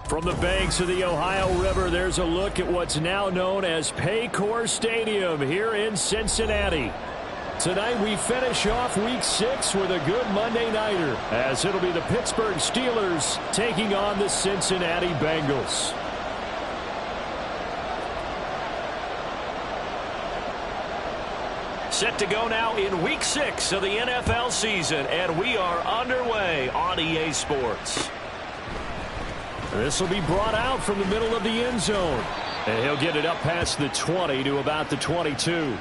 From the banks of the Ohio River, there's a look at what's now known as Paycor Stadium here in Cincinnati. Tonight we finish off Week 6 with a good Monday nighter, as it'll be the Pittsburgh Steelers taking on the Cincinnati Bengals. Set to go now in Week 6 of the NFL season, and we are underway on EA Sports. This will be brought out from the middle of the end zone, and he'll get it up past the 20 to about the 22.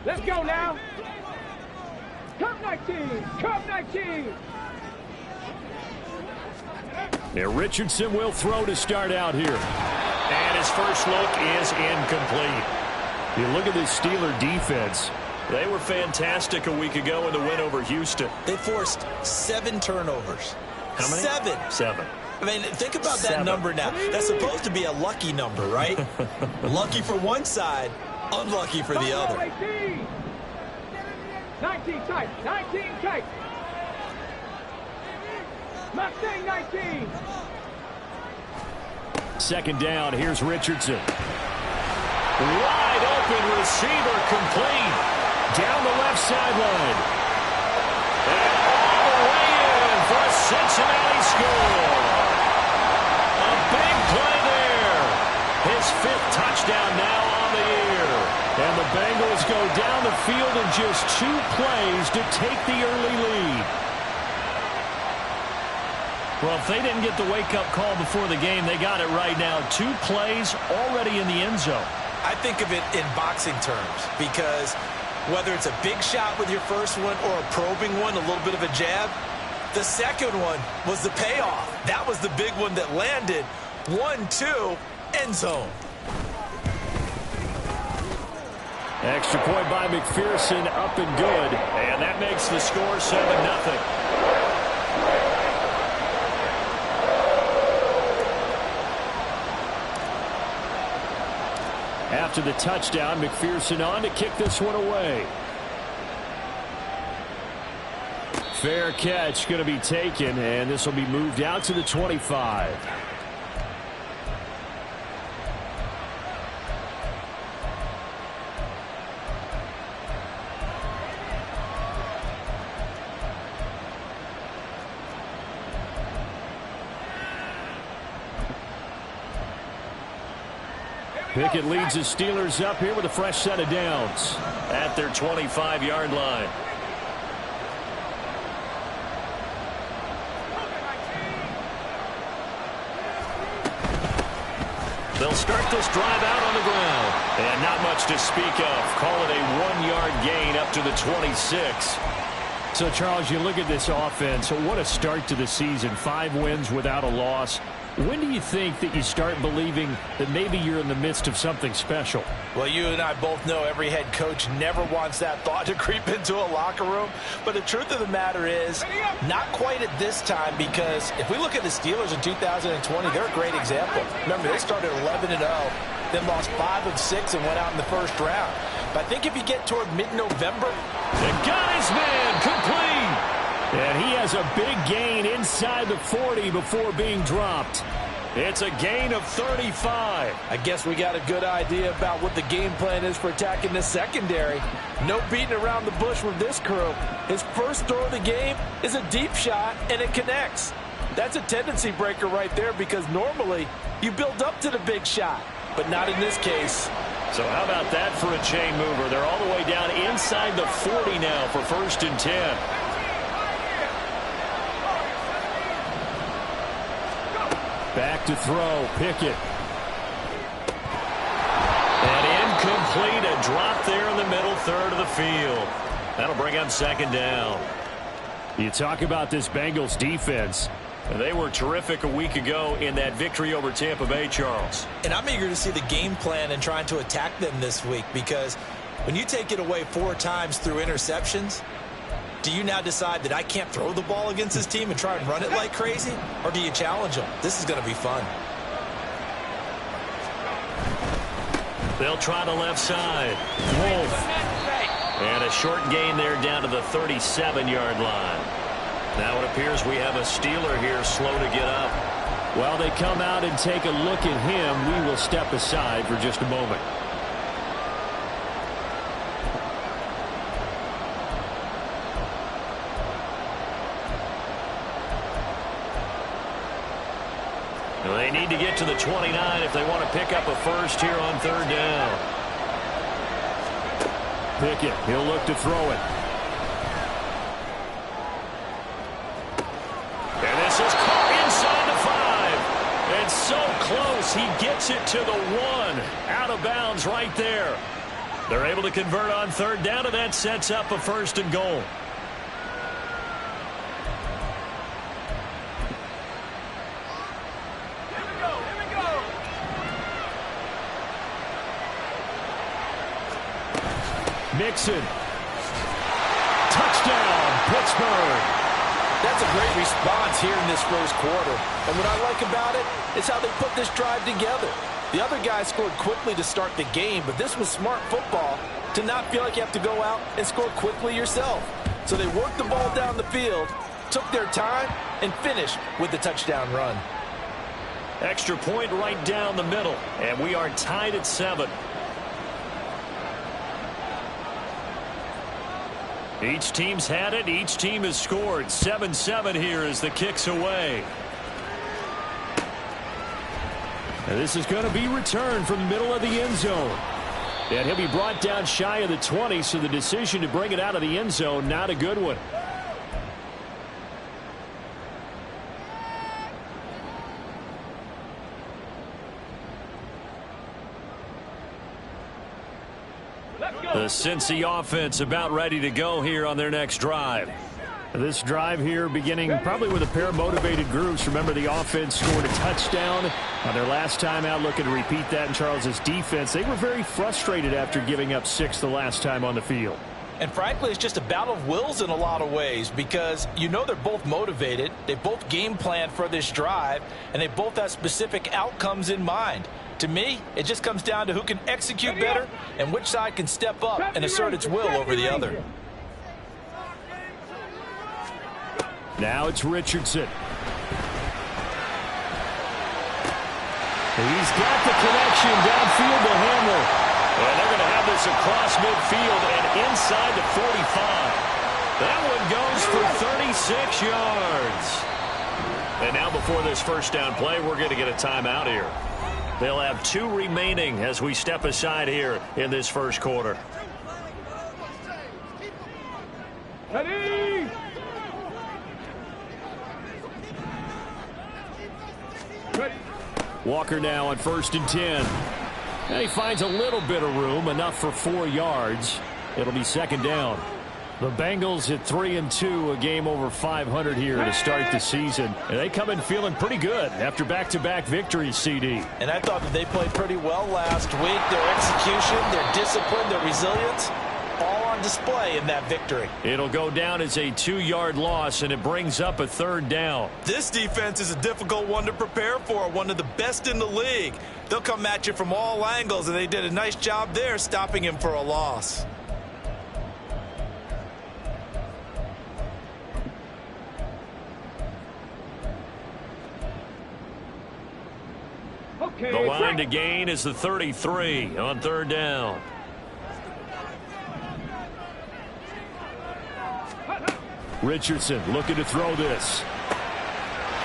Let's go now. Come 19. Come 19. Now Richardson will throw to start out here. And his first look is incomplete. You look at this Steeler defense. They were fantastic a week ago in the win over Houston. They forced 7 turnovers. How many? 7. I mean, think about that number now. That's supposed to be a lucky number, right? Lucky for one side, unlucky for the other. 19 tight. 19 tight. Mustang 19. Second down. Here's Richardson. Wide open receiver complete. Down the left sideline. And all the way in for a Cincinnati score. A big play there. His 5th touchdown now on the year. And the Bengals go down the field in just 2 plays to take the early lead. Well, if they didn't get the wake-up call before the game, they got it right now. 2 plays already in the end zone. I think of it in boxing terms because whether it's a big shot with your first one or a probing one, a little bit of a jab, the second one was the payoff. That was the big one that landed. 1-2, end zone. Extra point by McPherson, up and good. And that makes the score 7-0. After the touchdown, McPherson on to kick this one away. Fair catch going to be taken, and this will be moved out to the 25. Pickett leads the Steelers up here with a fresh set of downs at their 25-yard line. They'll start this drive out on the ground. And not much to speak of. Call it a 1-yard gain up to the 26. So, Charles, you look at this offense. What a start to the season. 5 wins without a loss. When do you think that you start believing that maybe you're in the midst of something special? Well, you and I both know every head coach never wants that thought to creep into a locker room. But the truth of the matter is, not quite at this time, because if we look at the Steelers in 2020, they're a great example. Remember, they started 11-0, then lost 5 of 6 and went out in the first round. But I think if you get toward mid-November, and got his man complete. And he has a big gain inside the 40 before being dropped. It's a gain of 35. I guess we got a good idea about what the game plan is for attacking this secondary. No beating around the bush with this crew. His first throw of the game is a deep shot, and it connects. That's a tendency breaker right there, because normally you build up to the big shot, but not in this case. So how about that for a chain mover? They're all the way down inside the 40 now for 1st and 10. Back to throw, Pickett. And incomplete, a drop there in the middle third of the field. That'll bring up 2nd down. You talk about this Bengals defense. They were terrific a week ago in that victory over Tampa Bay, Charles. And I'm eager to see the game plan and trying to attack them this week, because when you take it away 4 times through interceptions, Do you now decide that I can't throw the ball against this team and try and run it like crazy? Or do you challenge them? This is going to be fun. They'll try the left side. Wolf. And a short gain there down to the 37-yard line. Now it appears we have a Steeler here slow to get up. While they come out and take a look at him, we will step aside for just a moment. They need to get to the 29 if they want to pick up a first here on third down. Pickett, he'll look to throw it. And this is caught inside the 5. And so close, he gets it to the 1. Out of bounds right there. They're able to convert on third down, and that sets up a first and goal. Mixon. Touchdown, Pittsburgh. That's a great response here in this first quarter. And what I like about it is how they put this drive together. The other guys scored quickly to start the game, but this was smart football to not feel like you have to go out and score quickly yourself. So they worked the ball down the field, took their time, and finished with the touchdown run. Extra point right down the middle, and we are tied at 7. Each team's had it. Each team has scored. 7-7 here as the kick's away. And this is going to be returned from the middle of the end zone. And he'll be brought down shy of the 20, so the decision to bring it out of the end zone, not a good one. The Cincy offense about ready to go here on their next drive. This drive here beginning probably with a pair of motivated groups. Remember, the offense scored a touchdown on their last time out, looking to repeat that in Charles's defense. They were very frustrated after giving up 6 the last time on the field. And frankly, it's just a battle of wills in a lot of ways because you know they're both motivated. They both game plan for this drive, and they both have specific outcomes in mind. To me, it just comes down to who can execute better and which side can step up and assert its will over the other. Now it's Richardson. He's got the connection downfield to Hamler. And they're going to have this across midfield and inside the 45. That one goes for 36 yards. And now before this first down play, we're going to get a timeout here. They'll have 2 remaining as we step aside here in this first quarter. Ready? Walker now on 1st and 10. And he finds a little bit of room, enough for 4 yards. It'll be second down. The Bengals at 3-2, a game over 500 here to start the season. And they come in feeling pretty good after back-to-back victories, CD. And I thought that they played pretty well last week. Their execution, their discipline, their resilience, all on display in that victory. It'll go down as a 2-yard loss, and it brings up a third down. This defense is a difficult one to prepare for, one of the best in the league. They'll come at you from all angles, and they did a nice job there stopping him for a loss. The line to gain is the 33 on third down. Richardson looking to throw this.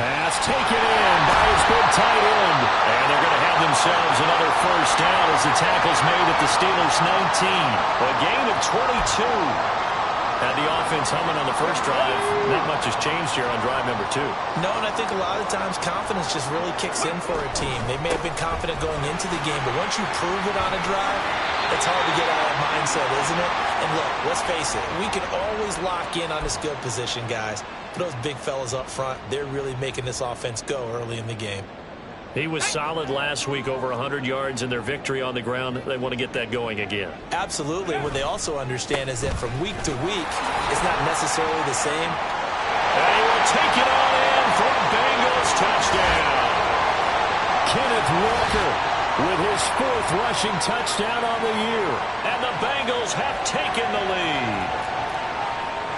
Pass taken in by his big tight end. And they're going to have themselves another first down as the tackle's made at the Steelers' 19. A gain of 22. Had the offense humming on the first drive. Not much has changed here on drive number 2. No, and I think a lot of times confidence just really kicks in for a team. They may have been confident going into the game, but once you prove it on a drive, it's hard to get out of that mindset, isn't it? And look, let's face it, we can always lock in on the skill position, guys. But those big fellas up front, they're really making this offense go early in the game. He was solid last week, over 100 yards in their victory on the ground. They want to get that going again. Absolutely. What they also understand is that from week to week, it's not necessarily the same. And he will take it on in for a Bengals touchdown. Kenneth Walker with his 4th rushing touchdown on the year. And the Bengals have taken the lead.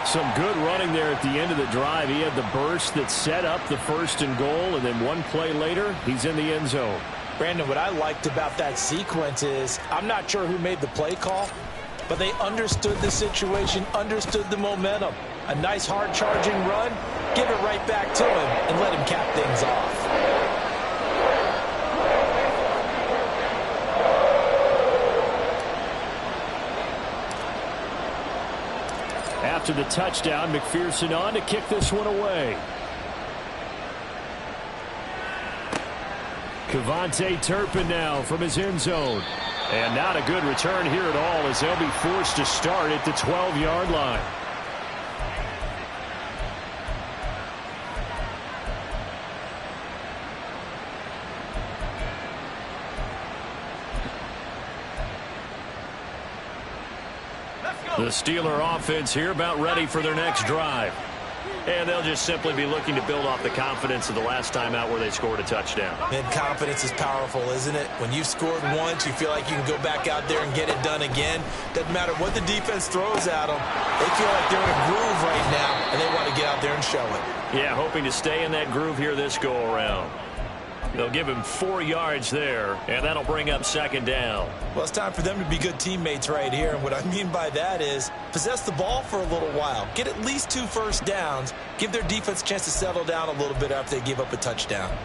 Some good running there at the end of the drive. He had the burst that set up the 1st and goal, and then one play later, he's in the end zone. Brandon, what I liked about that sequence is I'm not sure who made the play call, but they understood the situation, understood the momentum. A nice hard-charging run, give it right back to him, and let him cap things off. After the touchdown, McPherson on to kick this one away. Kevontae Turpin now from his end zone. And not a good return here at all, as they'll be forced to start at the 12-yard line. The Steeler offense here about ready for their next drive. And they'll just simply be looking to build off the confidence of the last time out where they scored a touchdown. And confidence is powerful, isn't it? When you've scored once, you feel like you can go back out there and get it done again. Doesn't matter what the defense throws at them. They feel like they're in a groove right now, and they want to get out there and show it. Yeah, hoping to stay in that groove here this go-around. They'll give him 4 yards there, and that'll bring up 2nd down. Well, it's time for them to be good teammates right here. And what I mean by that is possess the ball for a little while. Get at least 2 first downs. Give their defense a chance to settle down a little bit after they give up a touchdown.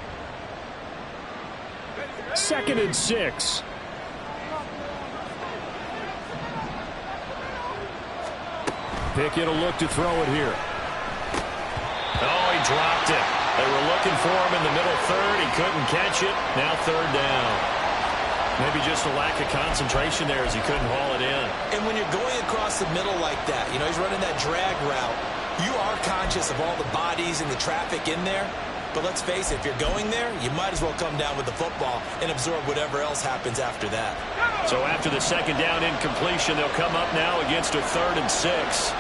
2nd and 6. Pickett will look to throw it here. Oh, he dropped it. They were looking for him in the middle 3rd. He couldn't catch it. Now 3rd down. Maybe just a lack of concentration there as he couldn't haul it in. And when you're going across the middle like that, you know, he's running that drag route, you are conscious of all the bodies and the traffic in there. But let's face it, if you're going there, you might as well come down with the football and absorb whatever else happens after that. So after the 2nd down incompletion, they'll come up now against a 3rd and 6.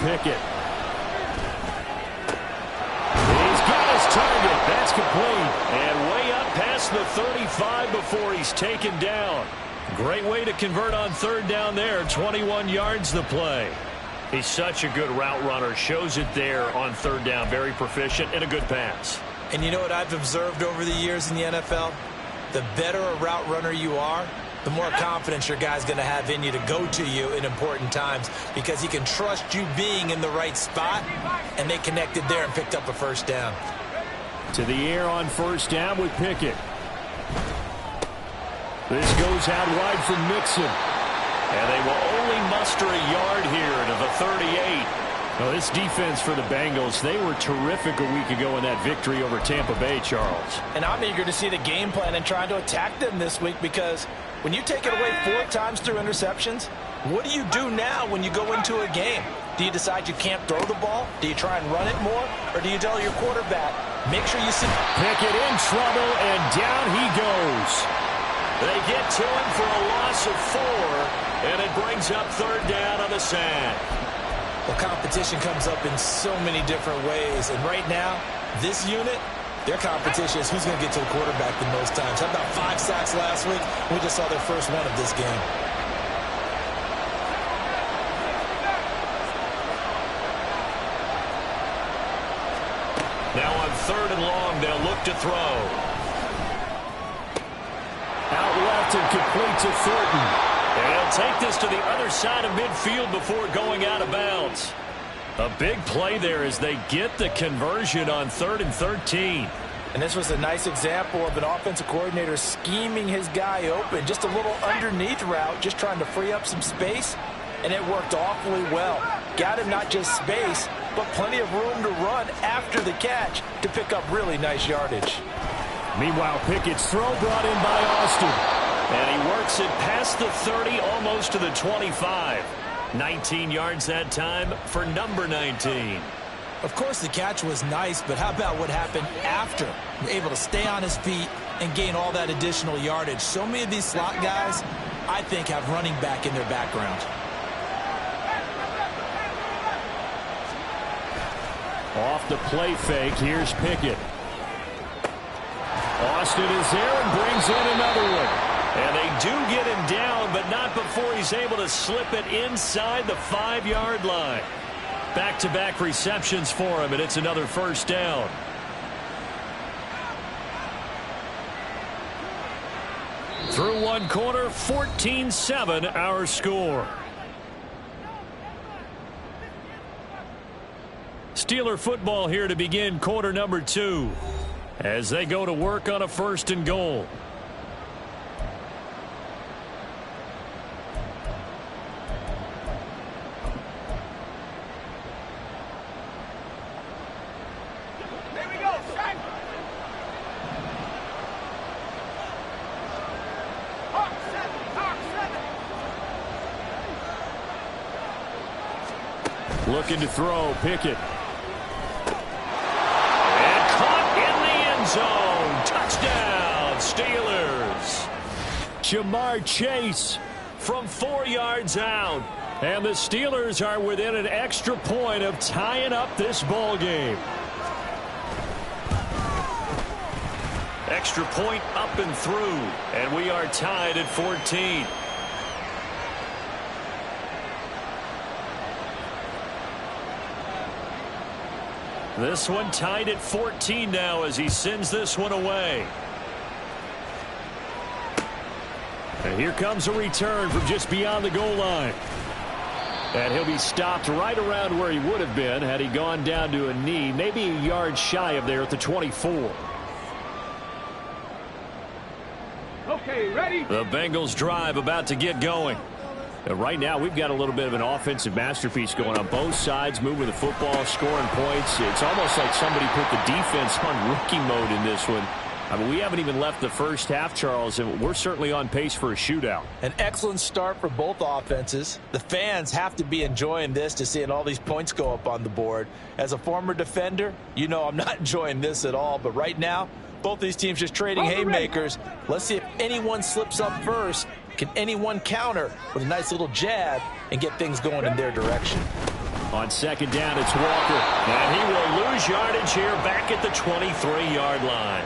Pickett. He's got his target. That's complete. And way up past the 35 before he's taken down. Great way to convert on 3rd down there. 21 yards the play. He's such a good route runner. Shows it there on 3rd down. Very proficient and a good pass. And you know what I've observed over the years in the NFL? The better a route runner you are, the more confidence your guy's going to have in you to go to you in important times because he can trust you being in the right spot, and they connected there and picked up a 1st down. To the air on 1st down with Pickett. This goes out wide for Mixon. And they will only muster a yard here to the 38. Well, this defense for the Bengals, they were terrific a week ago in that victory over Tampa Bay, Charles. And I'm eager to see the game plan and trying to attack them this week because when you take it away 4 times through interceptions, what do you do now when you go into a game? Do you decide you can't throw the ball? Do you try and run it more? Or do you tell your quarterback, make sure you sit? Pickett in trouble, and down he goes. They get to him for a loss of 4, and it brings up 3rd down on the sack. Well, competition comes up in so many different ways. And right now, this unit, their competition is who's going to get to the quarterback the most times. How about 5 sacks last week? We just saw their first one of this game. Now on 3rd and long, they'll look to throw. Out left and complete to Thornton. And he'll take this to the other side of midfield before going out of bounds. A big play there as they get the conversion on 3rd and 13. And this was a nice example of an offensive coordinator scheming his guy open. Just a little underneath route, just trying to free up some space. And it worked awfully well. Got him not just space, but plenty of room to run after the catch to pick up really nice yardage. Meanwhile, Pickett's throw brought in by Austin. And he works it past the 30, almost to the 25. 19 yards that time for number 19. Of course, the catch was nice, but how about what happened after? Able to stay on his feet and gain all that additional yardage. So many of these slot guys, I think, have running back in their background. Off the play fake, here's Pickett. Austin is there and brings in another one. And they do get him down, but not before he's able to slip it inside the 5-yard line. Back-to-back receptions for him, and it's another first down. Through one quarter, 14-7 our score. Steeler football here to begin quarter number 2 as they go to work on a 1st and goal. Looking to throw, Pickett. And caught in the end zone. Touchdown, Steelers. Jamar Chase From 4 yards out. And the Steelers are within an extra point of tying up this ball game. Extra point up and through. And we are tied at 14. This one tied at 14 now as he sends this one away. And here comes a return from just beyond the goal line. And he'll be stopped right around where he would have been had he gone down to a knee, maybe a yard shy of there at the 24. Okay, ready? The Bengals drive about to get going. Right now, we've got a little bit of an offensive masterpiece going on both sides, moving the football, scoring points. It's almost like somebody put the defense on rookie mode in this one. I mean, we haven't even left the first half, Charles, and we're certainly on pace for a shootout. An excellent start for both offenses. The fans have to be enjoying this to seeing all these points go up on the board. As a former defender, you know I'm not enjoying this at all, but right now, both these teams just trading haymakers. Let's see if anyone slips up first. Can anyone counter with a nice little jab and get things going in their direction? On second down, it's Walker. And he will lose yardage here back at the 23-yard line.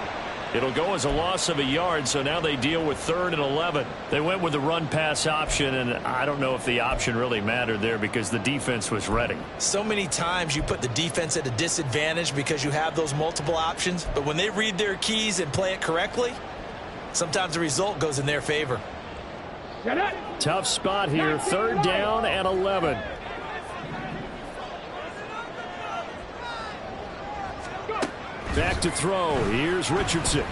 It'll go as a loss of a yard, so now they deal with 3rd and 11. They went with the run-pass option, and I don't know if the option really mattered there because the defense was ready. So many times you put the defense at a disadvantage because you have those multiple options, but when they read their keys and play it correctly, sometimes the result goes in their favor. Tough spot here, 3rd down and 11. Back to throw. Here's Richardson.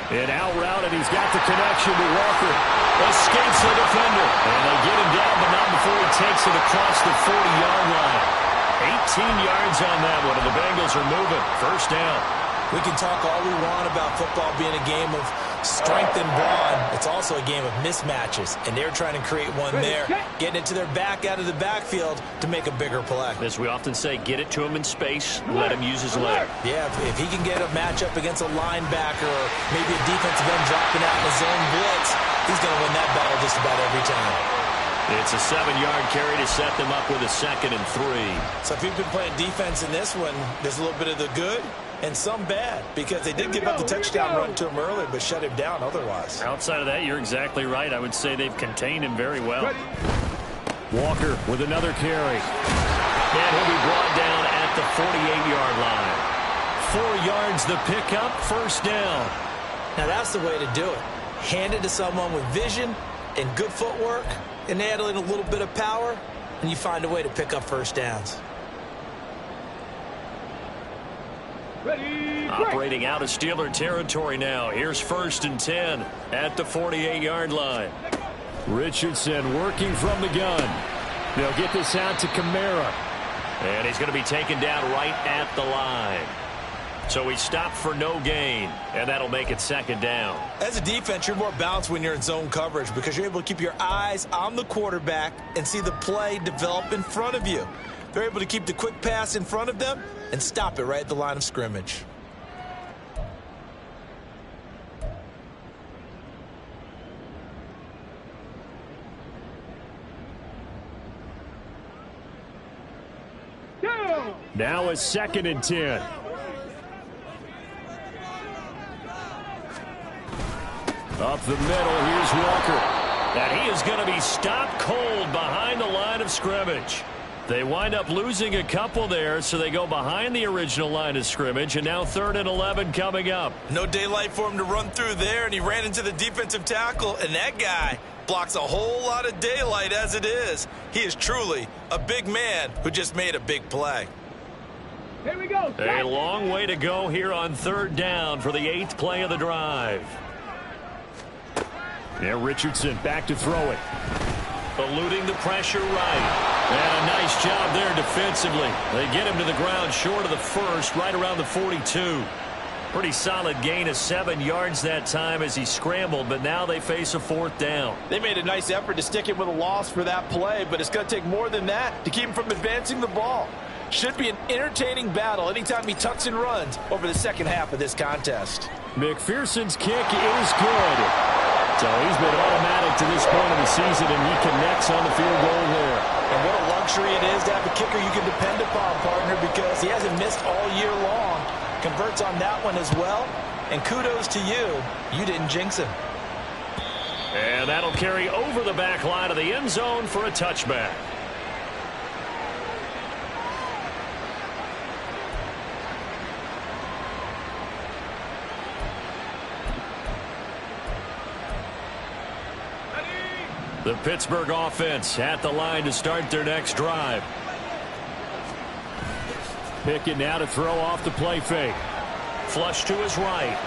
An out route, and he's got the connection to Walker. Escapes the defender. And they get him down, but not before he takes it across the 40-yard line. 18 yards on that one, and the Bengals are moving. First down. We can talk all we want about football being a game of strength and brawn. It's also a game of mismatches, and they're trying to create one there, getting it to their back out of the backfield to make a bigger play. As we often say, get it to him in space, let him use his leg. Yeah, if he can get a matchup against a linebacker or maybe a defensive end dropping out in a zone blitz, he's going to win that battle just about every time. It's a 7-yard carry to set them up with a 2nd and 3. So if you've been playing defense in this one, there's a little bit of the good and some bad, because they did give up the touchdown run to him earlier but shut him down otherwise. Outside of that, you're exactly right. I would say they've contained him very well. Walker with another carry. And he'll be brought down at the 48-yard line. 4 yards the pickup, first down. Now that's the way to do it. Hand it to someone with vision and good footwork, and add in a little bit of power, and you find a way to pick up first downs. Operating out of Steeler territory now. Here's 1st and 10 at the 48-yard line. Richardson working from the gun. They'll get this out to Kamara. And he's going to be taken down right at the line. So he stopped for no gain, and that'll make it second down. As a defense, you're more balanced when you're in zone coverage because you're able to keep your eyes on the quarterback and see the play develop in front of you. They're able to keep the quick pass in front of them and stop it right at the line of scrimmage. Now a 2nd and 10. Up the middle, here's Walker. And he is going to be stopped cold behind the line of scrimmage. They wind up losing a couple there, so they go behind the original line of scrimmage, and now 3rd and 11 coming up. No daylight for him to run through there, and he ran into the defensive tackle, and that guy blocks a whole lot of daylight as it is. He is truly a big man who just made a big play. Here we go. A long way to go here on 3rd down for the 8th play of the drive. Yeah, Richardson back to throw it. Eluding the pressure right. And a nice job there defensively. They get him to the ground short of the first, right around the 42. Pretty solid gain of 7 yards that time as he scrambled, but now they face a 4th down. They made a nice effort to stick him with a loss for that play, but it's going to take more than that to keep him from advancing the ball. Should be an entertaining battle anytime he tucks and runs over the second half of this contest. McPherson's kick is good. So he's been automatic to this point of the season, and he connects on the field goal there. And what a luxury it is to have a kicker you can depend upon, partner, because he hasn't missed all year long. Converts on that one as well. And kudos to you. You didn't jinx him. And that'll carry over the back line of the end zone for a touchback. The Pittsburgh offense at the line to start their next drive. Pickett now to throw off the play fake. Flush to his right.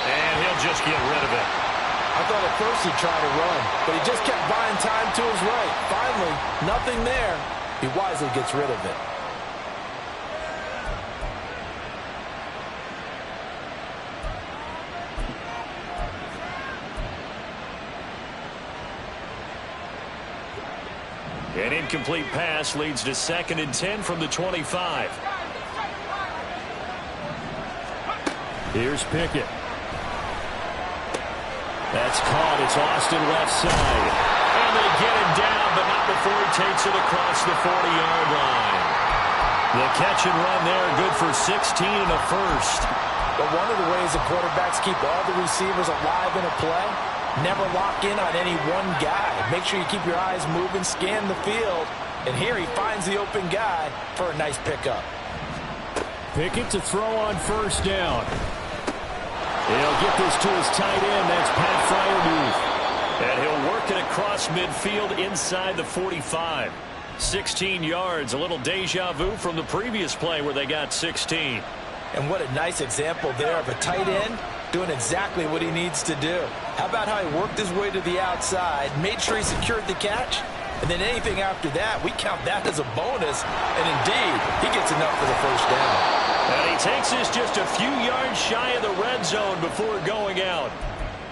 And he'll just get rid of it. I thought at first he'd try to run, but he just kept buying time to his right. Finally, nothing there. He wisely gets rid of it. An incomplete pass leads to 2nd and 10 from the 25. Here's Pickett. That's caught. It's Austin left side. And they get him down, but not before he takes it across the 40-yard line. The catch and run there, good for 16 and a first. But one of the ways the quarterbacks keep all the receivers alive in a play, never lock in on any one guy. Make sure you keep your eyes moving, scan the field. And here he finds the open guy for a nice pickup. Pickett to throw on 1st down. He'll get this to his tight end. That's Pat Freiermuth. And he'll work it across midfield inside the 45. 16 yards, a little deja vu from the previous play where they got 16. And what a nice example there of a tight end doing exactly what he needs to do. How about how he worked his way to the outside, made sure he secured the catch, and then anything after that, we count that as a bonus. And indeed, he gets enough for the 1st down. And he takes this just a few yards shy of the red zone before going out.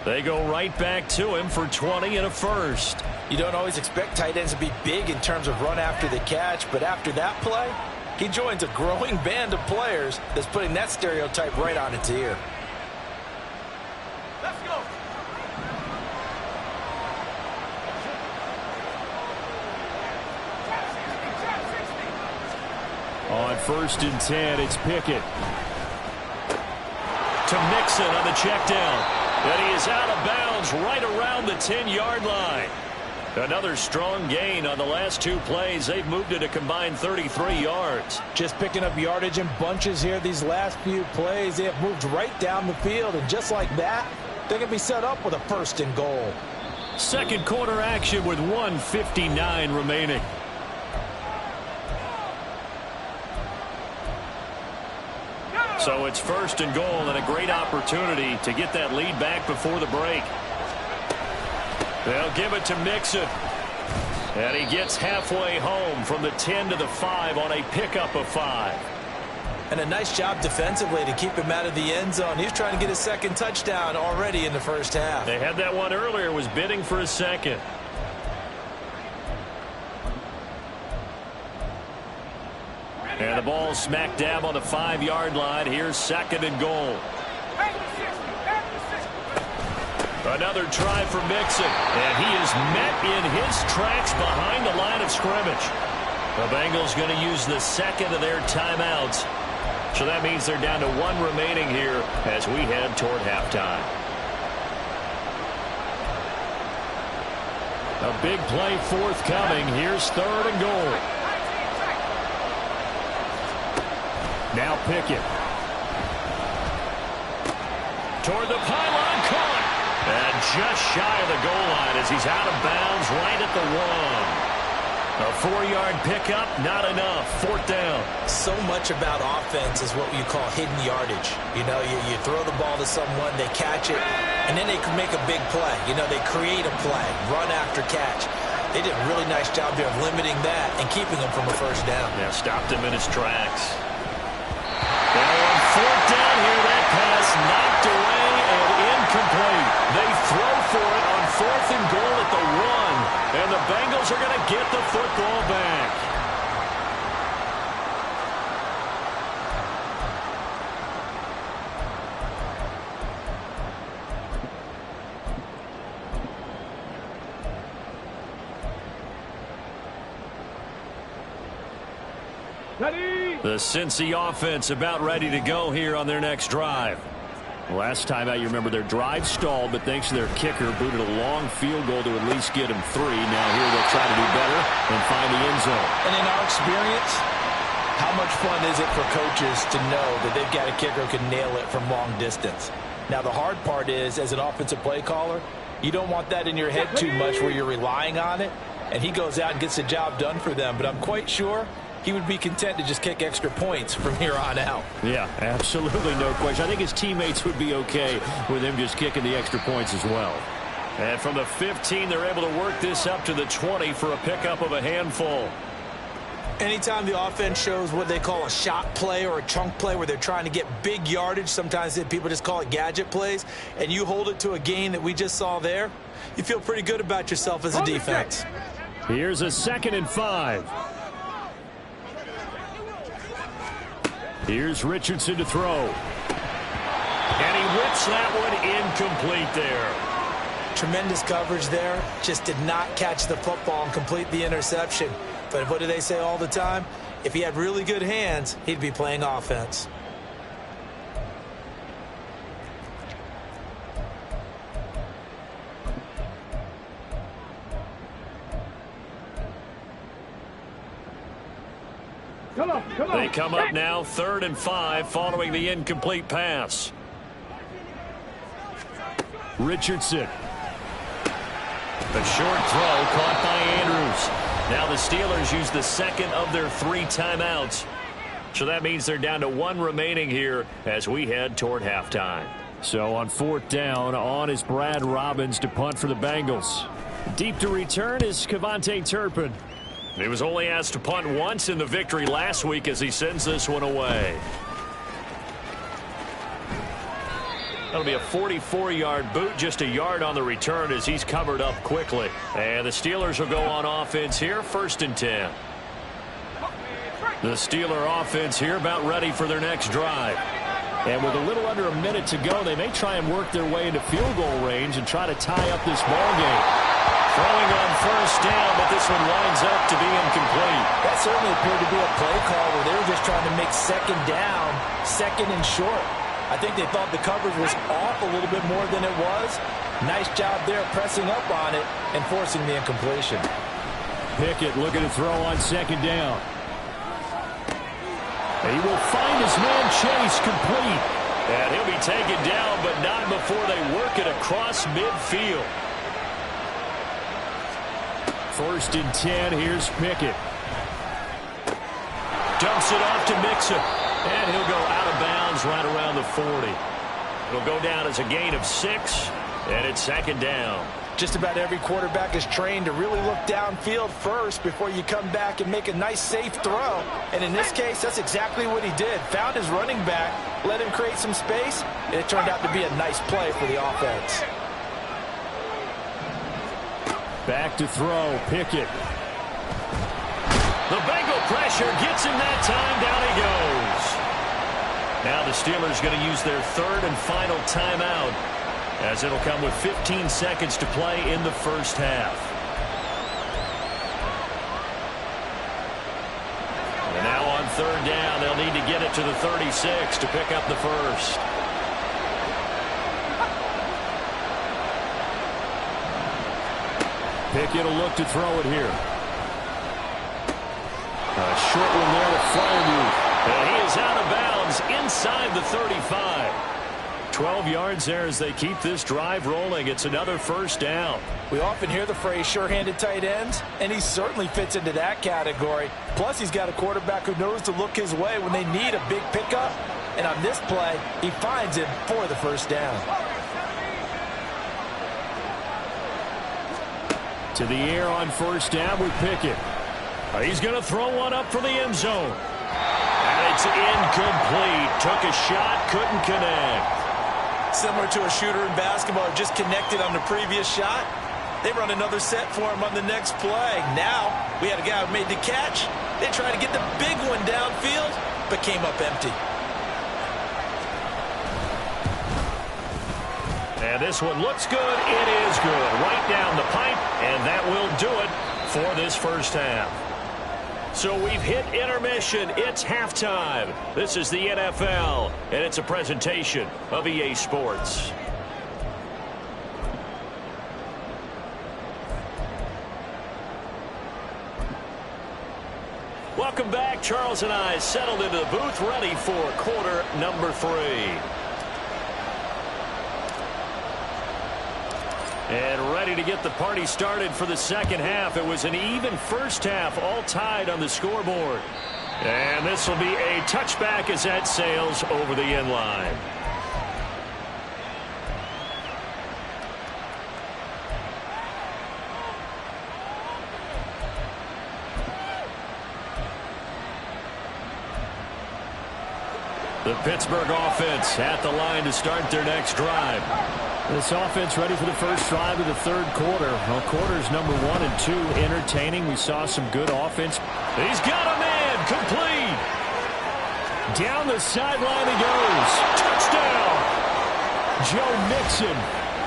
They go right back to him for 20 and a first. You don't always expect tight ends to be big in terms of run after the catch, but after that play, he joins a growing band of players that's putting that stereotype right on its ear. Let's go. On 1st and 10, it's Pickett. To Mixon on the check down. And he is out of bounds right around the 10-yard line. Another strong gain on the last 2 plays. They've moved it a combined 33 yards. Just picking up yardage in bunches here these last few plays. They have moved right down the field, and just like that, they can be set up with a 1st and goal. Second quarter action with 1:59 remaining. So it's 1st and goal, and a great opportunity to get that lead back before the break. They'll give it to Mixon. And he gets halfway home from the 10 to the 5 on a pickup of 5. And a nice job defensively to keep him out of the end zone. He's trying to get his second touchdown already in the first half. They had that one earlier, was bidding for a second. And the ball smack dab on the 5-yard line. Here's 2nd and goal. Another try for Mixon. And he is met in his tracks behind the line of scrimmage. The Bengals going to use the second of their timeouts. So that means they're down to 1 remaining here as we head toward halftime. A big play forthcoming. Here's 3rd and goal. Now Pickett. Toward the pylon, caught. And just shy of the goal line as he's out of bounds right at the 1. A 4-yard pickup, not enough. 4th down. So much about offense is what you call hidden yardage. You know, you throw the ball to someone, they catch it, and then they can make a big play. You know, they create a play, run after catch. They did a really nice job there of limiting that and keeping him from a first down. Yeah, stopped him in his tracks. Now on 4th down here, that pass knocked away and incomplete. They throw for it on 4th and goal at the 1. And the Bengals are going to get the football back. Ready? The Cincy offense about ready to go here on their next drive. Last time out, you remember their drive stalled, but thanks to their kicker, booted a long field goal to at least get them 3. Now here they'll try to do better and find the end zone. And in our experience, how much fun is it for coaches to know that they've got a kicker who can nail it from long distance? Now, the hard part is, as an offensive play caller, you don't want that in your head too much where you're relying on it, and he goes out and gets the job done for them. But I'm quite sure he would be content to just kick extra points from here on out. Yeah, absolutely no question. I think his teammates would be okay with him just kicking the extra points as well. And from the 15, they're able to work this up to the 20 for a pickup of a handful. Anytime the offense shows what they call a shot play or a chunk play where they're trying to get big yardage, sometimes people just call it gadget plays, and you hold it to a gain that we just saw there, you feel pretty good about yourself as a defense. Here's a 2nd and 5. Here's Richardson to throw. And he whips that one incomplete there. Tremendous coverage there. Just did not catch the football and complete the interception. But what do they say all the time? If he had really good hands, he'd be playing offense. Come on. They come up now 3rd and 5 following the incomplete pass. Richardson. A short throw caught by Andrews. Now the Steelers use the 2nd of their 3 timeouts. So that means they're down to 1 remaining here as we head toward halftime. So on 4th down, on is Brad Robbins to punt for the Bengals. Deep to return is Kevontae Turpin. He was only asked to punt once in the victory last week as he sends this one away. That'll be a 44-yard boot, just a yard on the return as he's covered up quickly. And the Steelers will go on offense here, 1st and 10. The Steeler offense here about ready for their next drive. And with a little under a minute to go, they may try and work their way into field goal range and try to tie up this ball game. Throwing on 1st down, but this one winds up to be incomplete. That certainly appeared to be a play call where they were just trying to make 2nd down, 2nd and short. I think they thought the coverage was off a little bit more than it was. Nice job there pressing up on it and forcing the incompletion. Pickett looking to throw on 2nd down. He will find his man Chase complete. And he'll be taken down, but not before they work it across midfield. 1st and 10, here's Pickett. Dumps it off to Mixon. And he'll go out of bounds right around the 40. It'll go down as a gain of 6, and it's 2nd down. Just about every quarterback is trained to really look downfield first before you come back and make a nice, safe throw. And in this case, that's exactly what he did. Found his running back, let him create some space, and it turned out to be a nice play for the offense. Back to throw, Pickett. The Bengal pressure gets him that time. Down he goes. Now the Steelers going to use their third and final timeout, as it'll come with 15 seconds to play in the first half. And now on third down, they'll need to get it to the 36 to pick up the first. Pickett will look to throw it here. A short one there to Freiermuth. And he is out of bounds inside the 35. 12 yards there as they keep this drive rolling. It's another first down. We often hear the phrase sure-handed tight ends, and he certainly fits into that category. Plus, he's got a quarterback who knows to look his way when they need a big pickup. And on this play, he finds him for the first down. To the air on first down with Pickett. He's going to throw one up for the end zone. And it's incomplete. Took a shot, couldn't connect. Similar to a shooter in basketball who just connected on the previous shot. They run another set for him on the next play. Now, we had a guy who made the catch. They tried to get the big one downfield, but came up empty. And this one looks good. It is good. Right down the pipe, and that will do it for this first half. So we've hit intermission. It's halftime. This is the NFL, and it's a presentation of EA Sports. Welcome back. Charles and I settled into the booth, ready for quarter number 3. And ready to get the party started for the second half. It was an even first half, all tied on the scoreboard. And this will be a touchback as that sails over the end line. The Pittsburgh offense at the line to start their next drive. This offense ready for the first drive of the third quarter. Well, quarters number 1 and 2 entertaining. We saw some good offense. He's got a man complete. Down the sideline he goes. Touchdown. Joe Mixon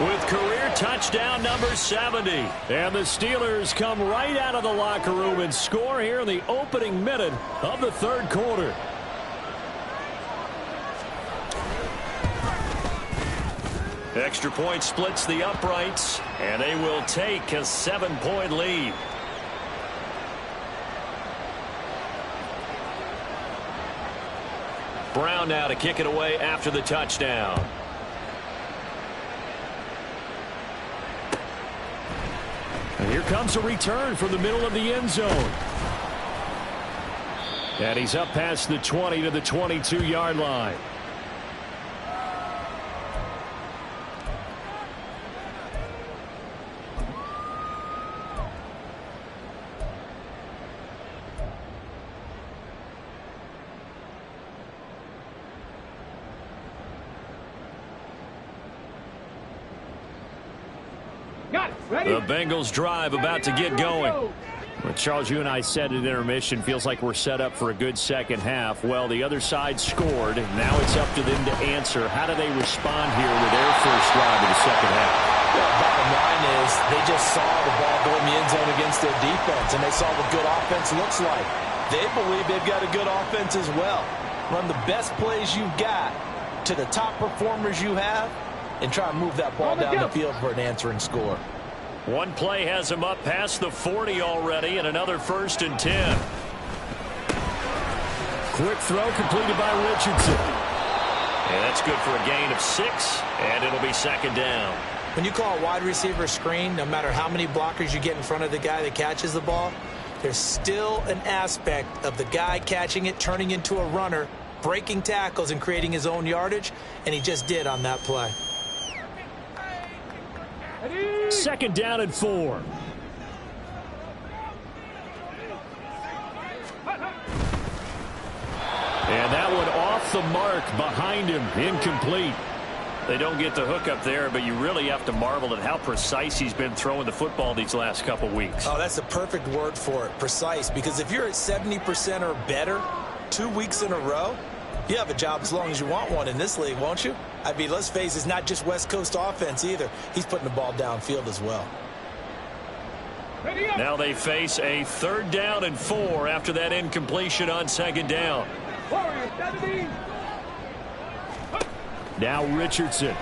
with career touchdown number 70. And the Steelers come right out of the locker room and score here in the opening minute of the third quarter. Extra point splits the uprights, and they will take a 7-point lead. Brown now to kick it away after the touchdown. And here comes a return from the middle of the end zone. And he's up past the 20 to the 22-yard line. The Bengals drive about to get going. Well, Charles, you and I said at intermission, feels like we're set up for a good second half. Well, the other side scored. Now it's up to them to answer. How do they respond here with their first drive of the second half? Well, bottom line is they just saw the ball go in the end zone against their defense, and they saw what good offense looks like. They believe they've got a good offense as well. Run the best plays you've got to the top performers you have and try and move that ball down the field for an answering score. One play has him up past the 40 already, and another 1st and 10. Quick throw completed by Richardson. And that's good for a gain of 6, and it'll be second down. When you call a wide receiver screen, no matter how many blockers you get in front of the guy that catches the ball, there's still an aspect of the guy catching it, turning into a runner, breaking tackles and creating his own yardage, and he just did on that play. Second down and 4. And that one off the mark behind him. Incomplete. They don't get the hook up there, but you really have to marvel at how precise he's been throwing the football these last couple weeks. Oh, that's the perfect word for it, precise. Because if you're at 70% or better 2 weeks in a row, you have a job as long as you want one in this league, won't you? I mean, let's face it, it's not just West Coast offense either. He's putting the ball downfield as well. Now they face a 3rd down and 4 after that incompletion on 2nd down. Now Richardson.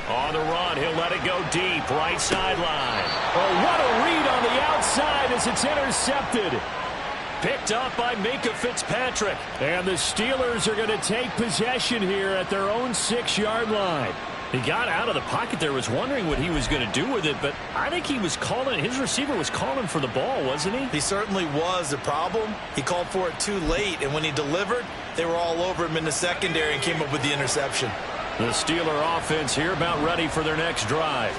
On the run, he'll let it go deep, right sideline. Oh, what a read on the outside as it's intercepted. Picked up by Minka Fitzpatrick. And the Steelers are going to take possession here at their own 6-yard line. He got out of the pocket there, was wondering what he was going to do with it, but I think he was calling, his receiver was calling for the ball, wasn't he? He certainly was. The problem, he called for it too late, and when he delivered, they were all over him in the secondary and came up with the interception. The Steeler offense here about ready for their next drive.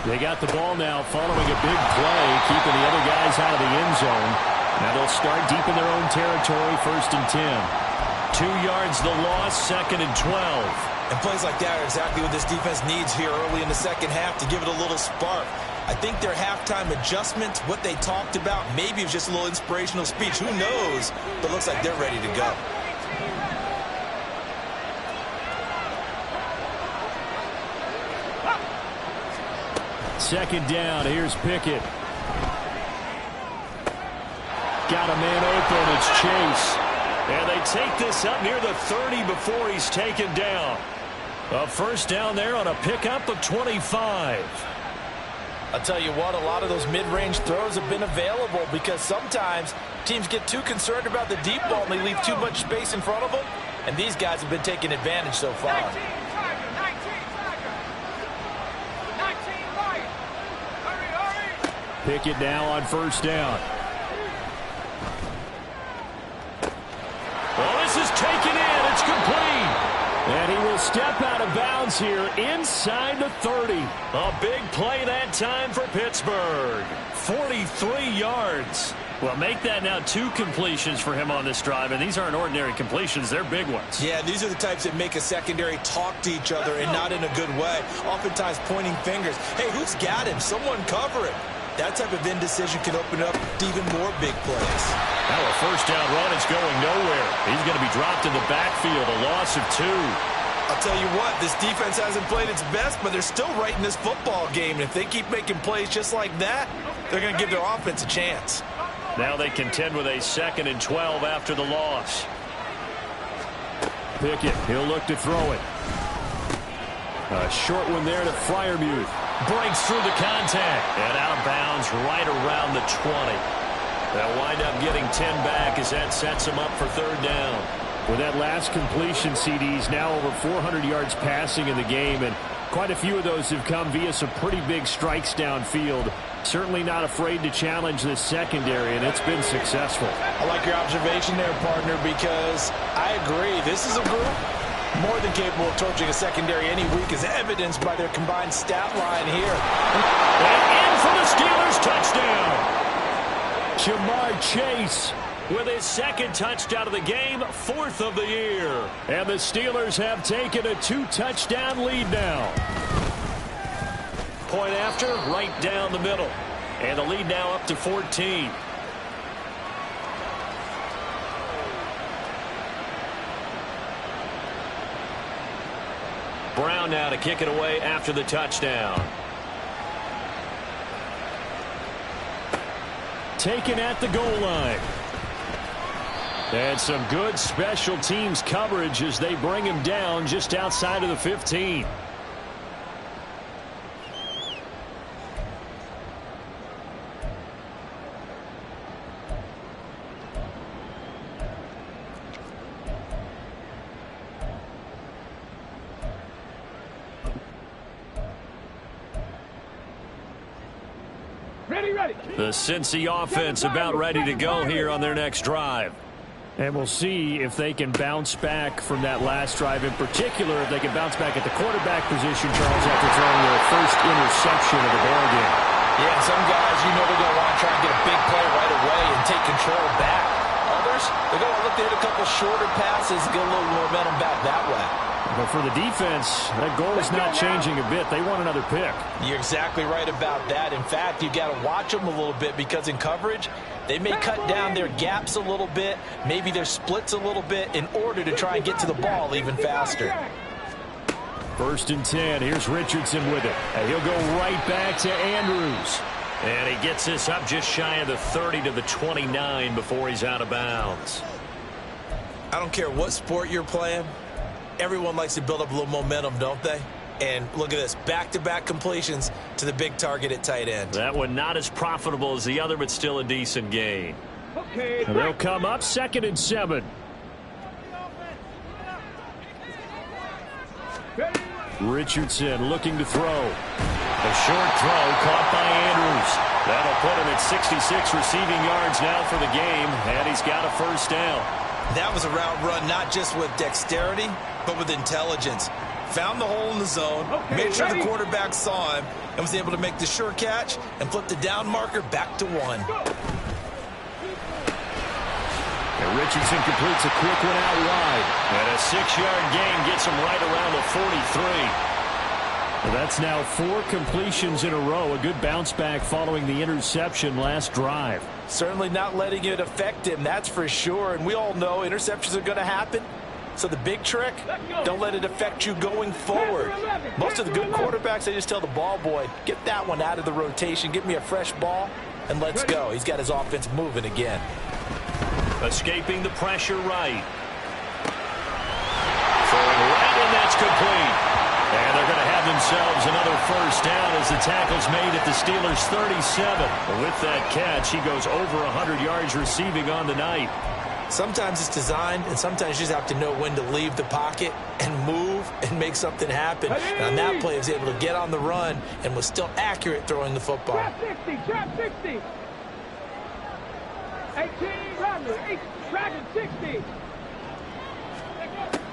They got the ball now following a big play, keeping the other guys out of the end zone. Now they'll start deep in their own territory, 1st and 10. 2 yards the loss, 2nd and 12. And plays like that are exactly what this defense needs here early in the second half to give it a little spark. I think their halftime adjustments, what they talked about, maybe it was just a little inspirational speech. Who knows? But it looks like they're ready to go. Second down. Here's Pickett. Got a man open. It's Chase. And they take this up near the 30 before he's taken down. A 1st down there on a pickup of 25. I'll tell you what, a lot of those mid-range throws have been available because sometimes teams get too concerned about the deep ball and they leave too much space in front of them. And these guys have been taking advantage so far. 19 right. Hurry. Pickett now on 1st down. Well, this is taken in. It's complete. And he will step out of bounds here inside the 30. A big play that time for Pittsburgh. 43 yards. Well, make that now 2 completions for him on this drive, and these aren't ordinary completions. They're big ones. Yeah, these are the types that make a secondary talk to each other and not in a good way. Oftentimes pointing fingers. Hey, who's got him? Someone cover it. That type of indecision can open up to even more big plays. Now a 1st down run is going nowhere. He's going to be dropped in the backfield, a loss of 2. I'll tell you what, this defense hasn't played its best, but they're still right in this football game. And if they keep making plays just like that, they're going to give their offense a chance. Now they contend with a 2nd and 12 after the loss. Pickett, he'll look to throw it. A short one there to Freiermuth. Breaks through the contact. And out of bounds right around the 20. They'll wind up getting 10 back as that sets them up for 3rd down. With that last completion, CD's now over 400 yards passing in the game, and quite a few of those have come via some pretty big strikes downfield. Certainly not afraid to challenge this secondary, and it's been successful. I like your observation there, partner, because I agree. This is a group more than capable of torching a secondary any week, as evidenced by their combined stat line here. And in for the Steelers, touchdown. Jamar Chase with his 2nd touchdown of the game, 4th of the year. And the Steelers have taken a 2-touchdown lead now. Point after, right down the middle. And the lead now up to 14. Brown now to kick it away after the touchdown. Taken at the goal line. And some good special teams coverage as they bring him down just outside of the 15. Ready. The Cincy offense about ready to go here on their next drive. And we'll see if they can bounce back from that last drive, in particular, if they can bounce back at the quarterback position, Charles, after throwing their first interception of the ball game. Yeah, and some guys, they're going to want to try and get a big play right away and take control back. Others, they're going to look to hit a couple shorter passes, get a little momentum back that way. But for the defense, that goal is not changing a bit. They want another pick. You're exactly right about that. In fact, you've got to watch them a little bit because in coverage, they may cut down their gaps a little bit, maybe their splits a little bit in order to try and get to the ball even faster. 1st and 10. Here's Richardson with it. And he'll go right back to Andrews. And he gets this up just shy of the 30 to the 29 before he's out of bounds. I don't care what sport you're playing. Everyone likes to build up a little momentum, don't they? And look at this, back-to-back completions to the big target at tight end. That one not as profitable as the other, but still a decent gain. And they'll come up 2nd and 7. Richardson looking to throw. A short throw caught by Andrews. That'll put him at 66 receiving yards now for the game, and he's got a 1st down. That was a route run not just with dexterity, but with intelligence. Found the hole in the zone, made sure the quarterback saw him, and was able to make the sure catch and flip the down marker back to 1. And Richardson completes a quick one out wide. And a 6-yard gain gets him right around the 43. Well, that's now 4 completions in a row. A good bounce back following the interception last drive. Certainly not letting it affect him, that's for sure. And we all know interceptions are going to happen. So the big trick, don't let it affect you going forward. Most of the good quarterbacks, they just tell the ball boy, get that one out of the rotation, give me a fresh ball, and let's go. He's got his offense moving again. Escaping the pressure right. Throwing right, and that's complete. And they're going to have themselves another 1st down as the tackle's made at the Steelers' 37. With that catch, he goes over 100 yards receiving on the night. Sometimes it's designed, and sometimes you just have to know when to leave the pocket and move and make something happen. And on that play, he was able to get on the run and was still accurate throwing the football. Trap 60. 18, Rodney, Dragon 60.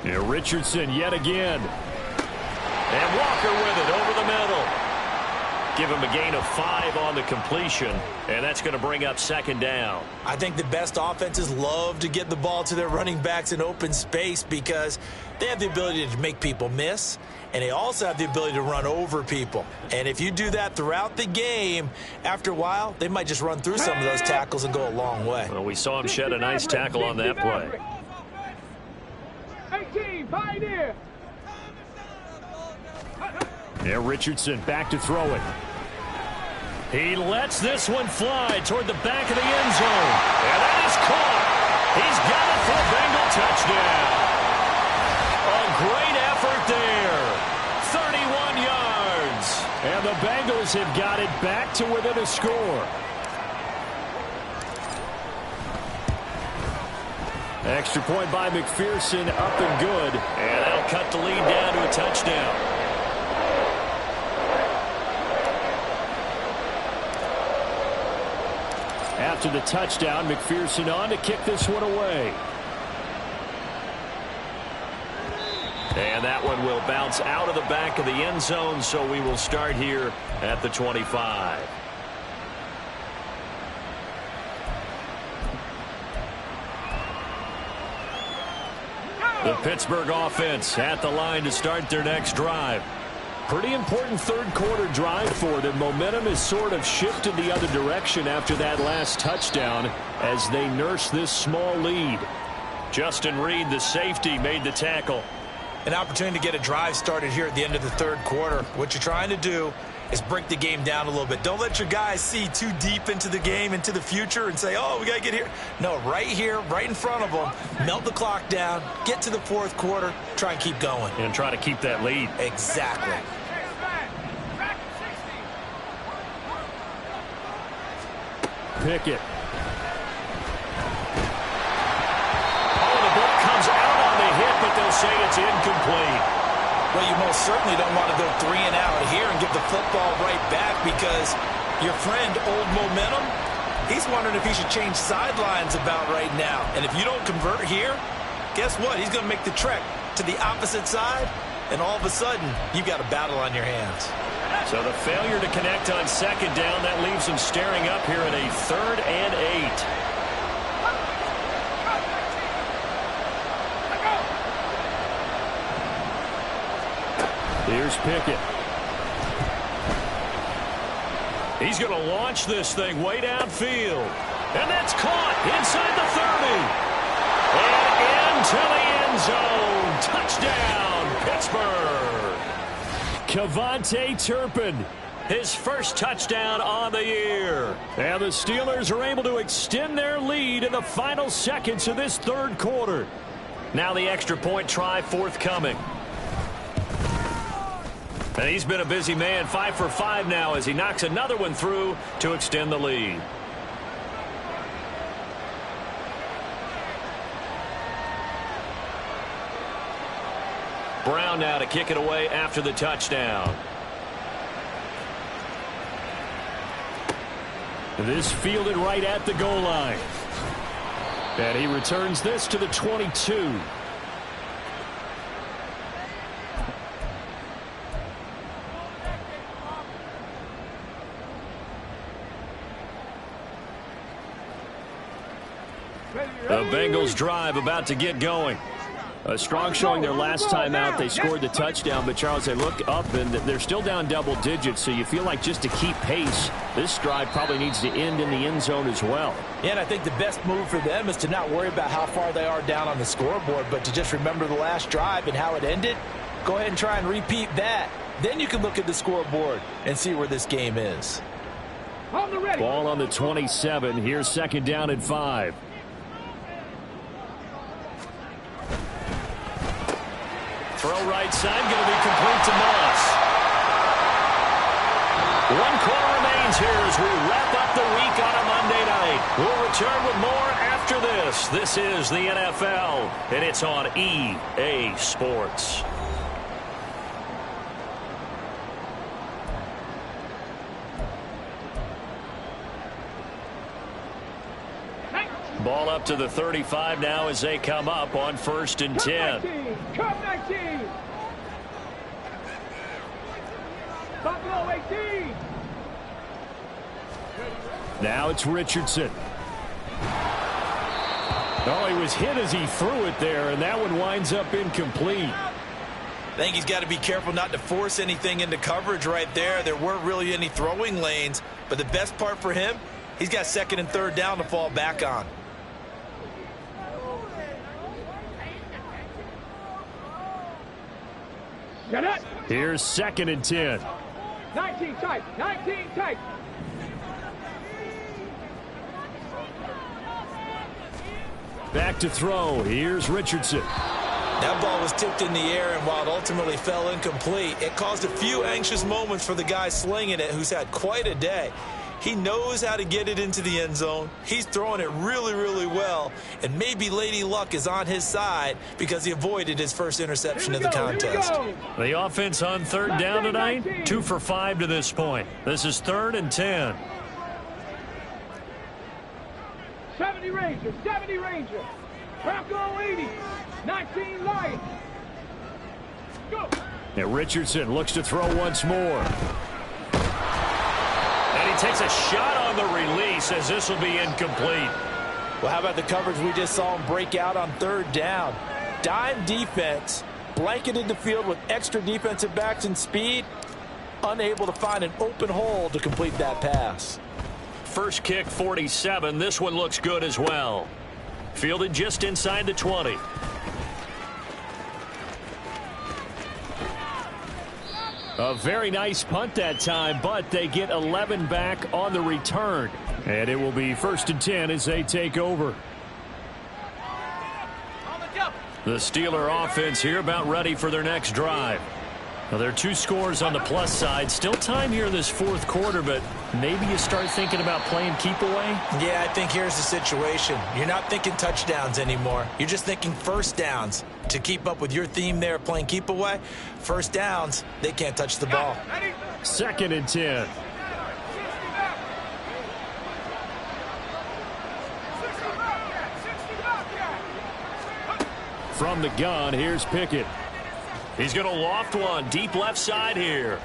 Yeah, Richardson yet again. And Walker with it over the middle. Give him a gain of 5 on the completion, and that's going to bring up 2nd down. I think the best offenses love to get the ball to their running backs in open space because they have the ability to make people miss, and they also have the ability to run over people. And if you do that throughout the game, after a while, they might just run through some of those tackles and go a long way. Well, we saw him shed a nice tackle on that play. 18, Pioneer. Yeah, Richardson back to throw it. He lets this one fly toward the back of the end zone. And that is caught. He's got it for a Bengal touchdown. A great effort there. 31 yards. And the Bengals have got it back to within a score. Extra point by McPherson, up and good. And that'll cut the lead down to a touchdown. After the touchdown, McPherson on to kick this one away. And that one will bounce out of the back of the end zone, so we will start here at the 25. The Pittsburgh offense at the line to start their next drive. Pretty important 3rd quarter drive for them. Momentum has sort of shifted the other direction after that last touchdown as they nurse this small lead. Justin Reed, the safety, made the tackle. An opportunity to get a drive started here at the end of the 3rd quarter. What you're trying to do is break the game down a little bit. Don't let your guys see too deep into the game, into the future, and say, oh, we got to get here. No, right here, right in front of them, melt the clock down, get to the 4th quarter, try and keep going. And try to keep that lead. Exactly. Pickett. Oh, the ball comes out on the hit, but they'll say it's incomplete. Well, you most certainly don't want to go 3 and out here and give the football right back because your friend, old momentum, He's wondering if he should change sidelines about right now. And if you don't convert here, guess what? He's going to make the trek to the opposite side, and all of a sudden, you've got a battle on your hands. So the failure to connect on second down, that leaves him staring up here at a 3rd and 8. Here's Pickett. He's going to launch this thing way downfield. And that's caught inside the 30. And into the end zone. Touchdown, Pittsburgh. KaVontae Turpin, his first touchdown on the year. And the Steelers are able to extend their lead in the final seconds of this 3rd quarter. Now the extra point try forthcoming. And he's been a busy man, 5 for 5 now as he knocks another one through to extend the lead. Brown now to kick it away after the touchdown. This fielded right at the goal line. And he returns this to the 22. The Bengals drive about to get going. A strong showing their last time out. They scored the touchdown, but Charles, they look up and they're still down double digits, so you feel like just to keep pace, this drive probably needs to end in the end zone as well. Yeah, and I think the best move for them is to not worry about how far they are down on the scoreboard, but to just remember the last drive and how it ended. Go ahead and try and repeat that. Then you can look at the scoreboard and see where this game is. Ball on the 27. Here's 2nd down and 5. Throw right side, going to be complete to Moss. 1 quarter remains here as we wrap up the week on a Monday night. We'll return with more after this. This is the NFL, and it's on EA Sports. Ball up to the 35 now as they come up on 1st and 10. Come 19. Buffalo 18. Now it's Richardson. Oh, he was hit as he threw it there, and that one winds up incomplete. I think he's got to be careful not to force anything into coverage right there. There weren't really any throwing lanes, but the best part for him, he's got 2nd and 3rd down to fall back on. Here's 2nd and 10. 19 tight. 19 tight. Back to throw. Here's Richardson. That ball was tipped in the air, and while it ultimately fell incomplete, it caused a few anxious moments for the guy slinging it, who's had quite a day. He knows how to get it into the end zone. He's throwing it really, really well. And maybe Lady Luck is on his side because he avoided his first interception of the contest. The offense on 3rd down tonight, 2 for 5 to this point. This is 3rd and 10. 70 Rangers. 70 Rangers. Bronco 80. 19 Lions. Go. Now Richardson looks to throw once more. And he takes a shot on the release as this will be incomplete. Well, how about the coverage we just saw him break out on 3rd down? Dime defense, blanketed the field with extra defensive backs and speed, unable to find an open hole to complete that pass. First kick, 47. This one looks good as well. Fielded just inside the 20. A very nice punt that time, but they get 11 back on the return. And it will be 1st and 10 as they take over. The Steeler offense here about ready for their next drive. Now, there are 2 scores on the plus side. Still time here in this 4th quarter, but maybe you start thinking about playing keep away? Yeah, I think here's the situation. You're not thinking touchdowns anymore. You're just thinking first downs. To keep up with your theme there, playing keep away, first downs, they can't touch the ball. 2nd and 10. From the gun, here's Pickett. He's going to loft one deep left side here.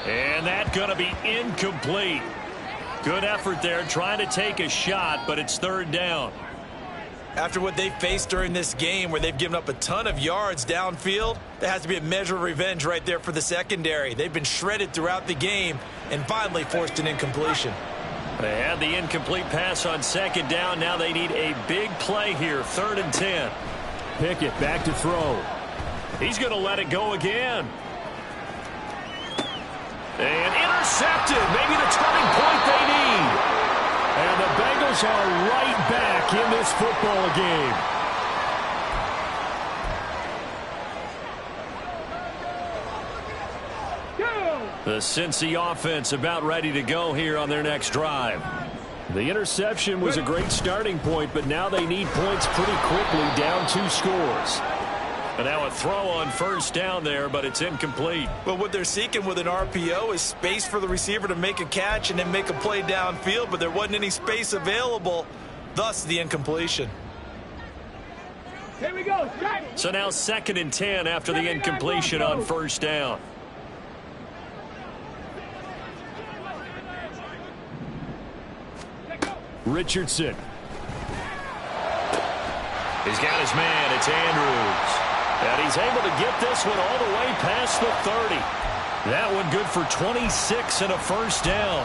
And that's going to be incomplete. Good effort there trying to take a shot, but it's third down. After what they faced during this game where they've given up a ton of yards downfield, there has to be a measure of revenge right there for the secondary. They've been shredded throughout the game and finally forced an incompletion. They had the incomplete pass on second down. Now they need a big play here, 3rd and 10. Pickett back to throw. He's going to let it go again. And intercepted. Maybe the turning point they need. And the Bengals are right back in this football game. The Cincy offense about ready to go here on their next drive. The interception was a great starting point, but now they need points pretty quickly, down 2 scores. And now a throw on first down there, but it's incomplete. Well, what they're seeking with an RPO is space for the receiver to make a catch and then make a play downfield, but there wasn't any space available, thus the incompletion. Here we go. So now 2nd and 10 after the incompletion on first down. Richardson. He's got his man. It's Andrews. And he's able to get this one all the way past the 30. That one good for 26 and a first down.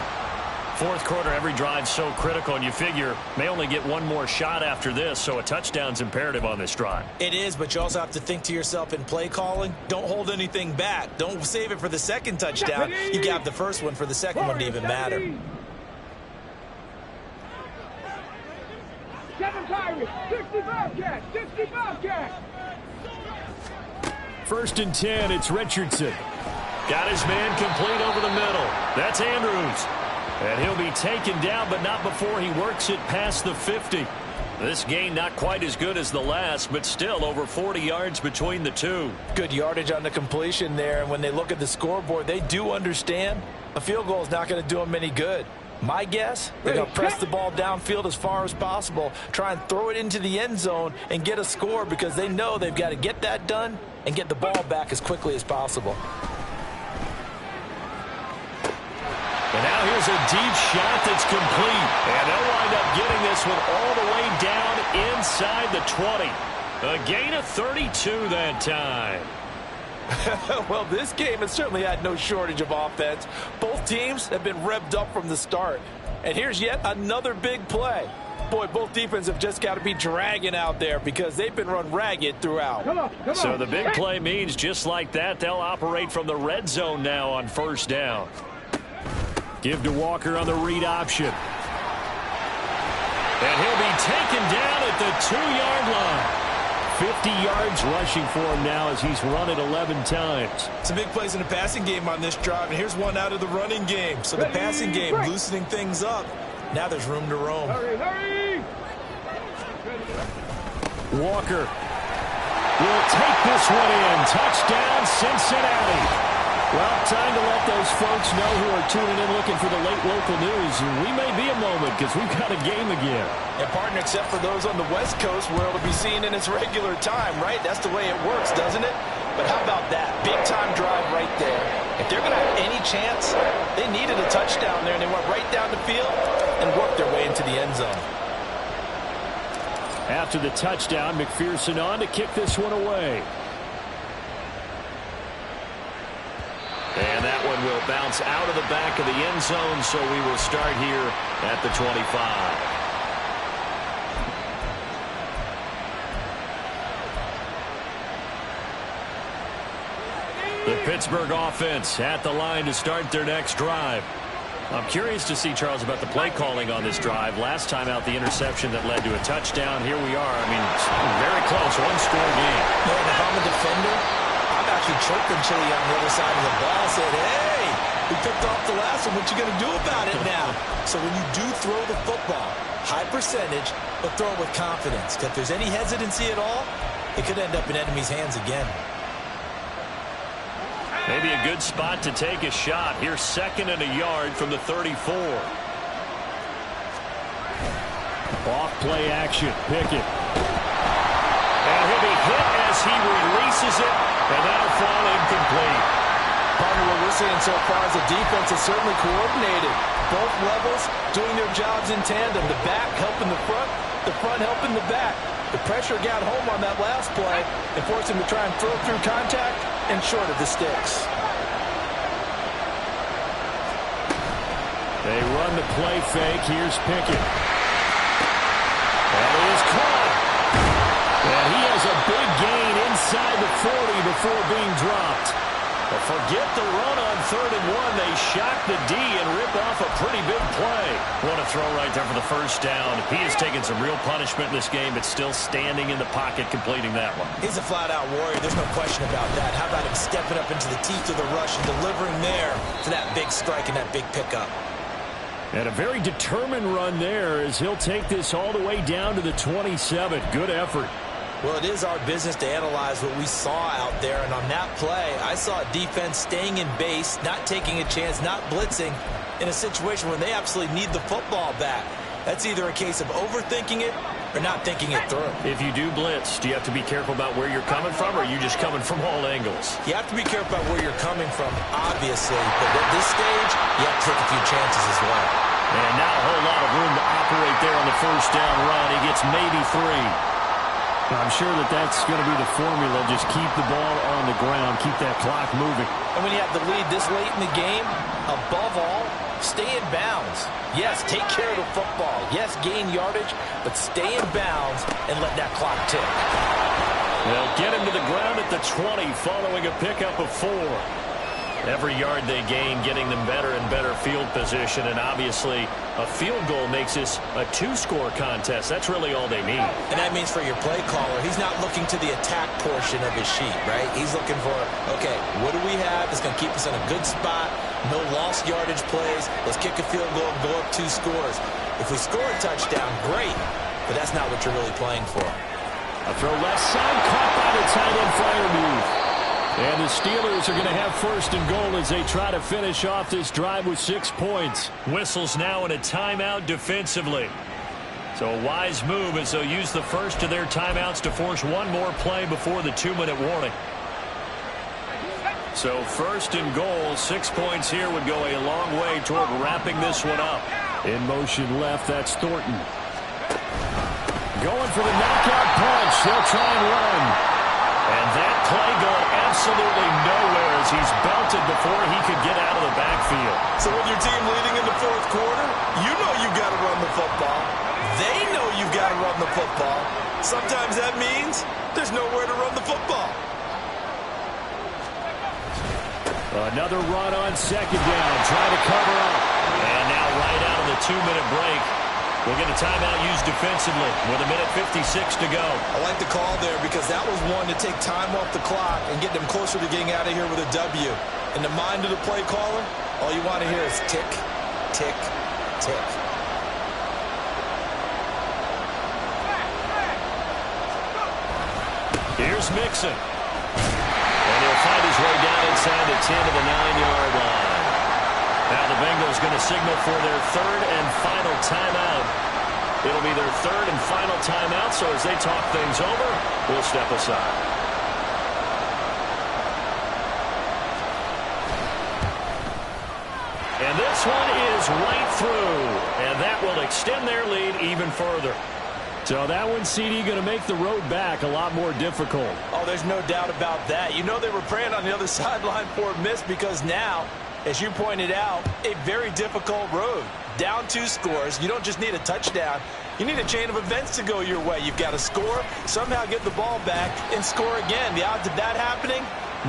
Fourth quarter, every drive so critical, and you figure may only get one more shot after this, so a touchdown's imperative on this drive. It is, but you also have to think to yourself in play calling, don't hold anything back. Don't save it for the second touchdown. You got the first one for the second one to even matter. 7 Pirates, 65 catch, 65 catch. 1st and 10, it's Richardson. Got his man complete over the middle. That's Andrews. And he'll be taken down, but not before he works it past the 50. This gain not quite as good as the last, but still over 40 yards between the two. Good yardage on the completion there, and when they look at the scoreboard, they do understand a field goal is not going to do them any good. My guess, they're going to press the ball downfield as far as possible, try and throw it into the end zone and get a score because they know they've got to get that done and get the ball back as quickly as possible. And now here's a deep shot that's complete. And they'll wind up getting this one all the way down inside the 20. A gain of 32 that time. Well, this game has certainly had no shortage of offense. Both teams have been revved up from the start. And here's yet another big play. Boy, both defenses have just got to be dragging out there because they've been run ragged throughout. Come on. So the big play means just like that, they'll operate from the red zone now on first down. Give to Walker on the read option. And he'll be taken down at the 2-yard line. 50 yards rushing for him now as he's run it 11 times. Some big plays in the passing game on this drive, and here's one out of the running game. So the passing game loosening things up. Now there's room to roam. Hurry. Walker will take this one in. Touchdown, Cincinnati. Well, time to let those folks know who are tuning in looking for the late local news. We may be a moment because we've got a game again. And, partner, except for those on the West Coast where it'll be seen in its regular time, right? That's the way it works, doesn't it? But how about that? Big-time drive right there. If they're going to have any chance, they needed a touchdown there, and they went right down the field and worked their way into the end zone. After the touchdown, McPherson on to kick this one away. And that one will bounce out of the back of the end zone, so we will start here at the 25. The Pittsburgh offense at the line to start their next drive. I'm curious to see, Charles, about the play calling on this drive. Last time out, the interception that led to a touchdown. Here we are. I mean, very close, one-score game. Man, if I'm a defender, I'm actually chirping Chili on the other side of the ball. Said, hey, we picked off the last one. What you going to do about it now? So when you do throw the football, high percentage, but throw it with confidence. If there's any hesitancy at all, it could end up in enemy's hands again. Maybe a good spot to take a shot. Here's 2nd and a yard from the 34. Off play action. Pickett. And he'll be He releases it, and that'll fall incomplete. Partner, what we're seeing so far is the defense is certainly coordinated. Both levels doing their jobs in tandem. The back helping the front helping the back. The pressure got home on that last play and forced him to try and throw through contact and short of the sticks. They run the play fake. Here's Pickett. And he is caught. And he has a big gain inside the 40 before being dropped. But forget the run on 3rd and 1. They shock the D and rip off a pretty big play. What a throw right there for the first down. He has taken some real punishment in this game, but still standing in the pocket completing that one. He's a flat-out warrior. There's no question about that. How about him stepping up into the teeth of the rush and delivering there for that big strike and that big pickup. And a very determined run there as he'll take this all the way down to the 27. Good effort. Well, it is our business to analyze what we saw out there, and on that play, I saw a defense staying in base, not taking a chance, not blitzing, in a situation where they absolutely need the football back. That's either a case of overthinking it or not thinking it through. If you do blitz, do you have to be careful about where you're coming from, or are you just coming from all angles? You have to be careful about where you're coming from, obviously, but at this stage, you have to take a few chances as well. And not a whole lot of room to operate there on the first down run. He gets maybe 3. I'm sure that that's going to be the formula. Just keep the ball on the ground. Keep that clock moving. And when you have the lead this late in the game, above all, stay in bounds. Yes, take care of the football. Yes, gain yardage, but stay in bounds and let that clock tick. They'll get him to the ground at the 20 following a pickup of 4. Every yard they gain, getting them better and better field position, and obviously a field goal makes this a 2-score contest. That's really all they need. And that means for your play caller, he's not looking to the attack portion of his sheet, right? He's looking for, okay, what do we have that's going to keep us in a good spot? No lost yardage plays. Let's kick a field goal and go up 2 scores. If we score a touchdown, great, but that's not what you're really playing for. A throw left side, caught by the tight end flyer move. And the Steelers are going to have 1st and goal as they try to finish off this drive with 6 points. Whistles now in a timeout defensively. So a wise move as they'll use the first of their timeouts to force one more play before the 2-minute warning. So 1st and goal, 6 points here would go a long way toward wrapping this one up. In motion left, that's Thornton. Going for the knockout punch. They'll try and run. And that play going absolutely nowhere as he's belted before he could get out of the backfield. So with your team leading in the 4th quarter, you know you've got to run the football. They know you've got to run the football. Sometimes that means there's nowhere to run the football. Another run on 2nd down, trying to cover up. And now right out of the 2-minute break, we'll get a timeout used defensively with 1:56 to go. I like the call there because that was one to take time off the clock and get them closer to getting out of here with a W. In the mind of the play caller, all you want to hear is tick, tick, tick. Here's Mixon. And he'll find his way down inside the 10 to the 9-yard line. Now the Bengals going to signal for their 3rd and final timeout. It'll be their 3rd and final timeout, so as they talk things over, we'll step aside. And this one is right through, and that will extend their lead even further. So that one, CD, going to make the road back a lot more difficult. Oh, there's no doubt about that. You know they were praying on the other sideline for a miss because now, as you pointed out, a very difficult road. Down 2 scores. You don't just need a touchdown. You need a chain of events to go your way. You've got to score, somehow get the ball back, and score again. The odds of that happening,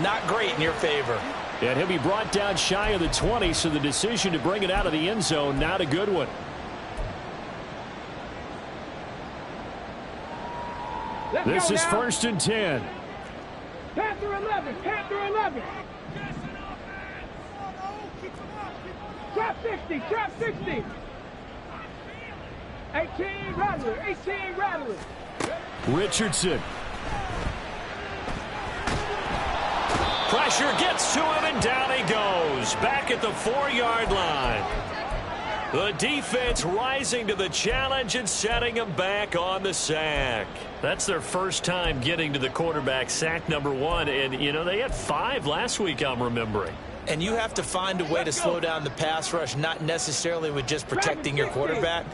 not great in your favor. And he'll be brought down shy of the 20, so the decision to bring it out of the end zone, not a good one. This is 1st and 10. Panther 11, Panther 11. Trap 60, trap 60. 18 Rattler, 18 Rattler. Richardson. Pressure gets to him, and down he goes. Back at the 4-yard line. The defense rising to the challenge and setting them back on the sack. That's their first time getting to the quarterback, sack number 1. And, you know, they had 5 last week, I'm remembering. And you have to find a way to slow down the pass rush, not necessarily with just protecting your quarterback,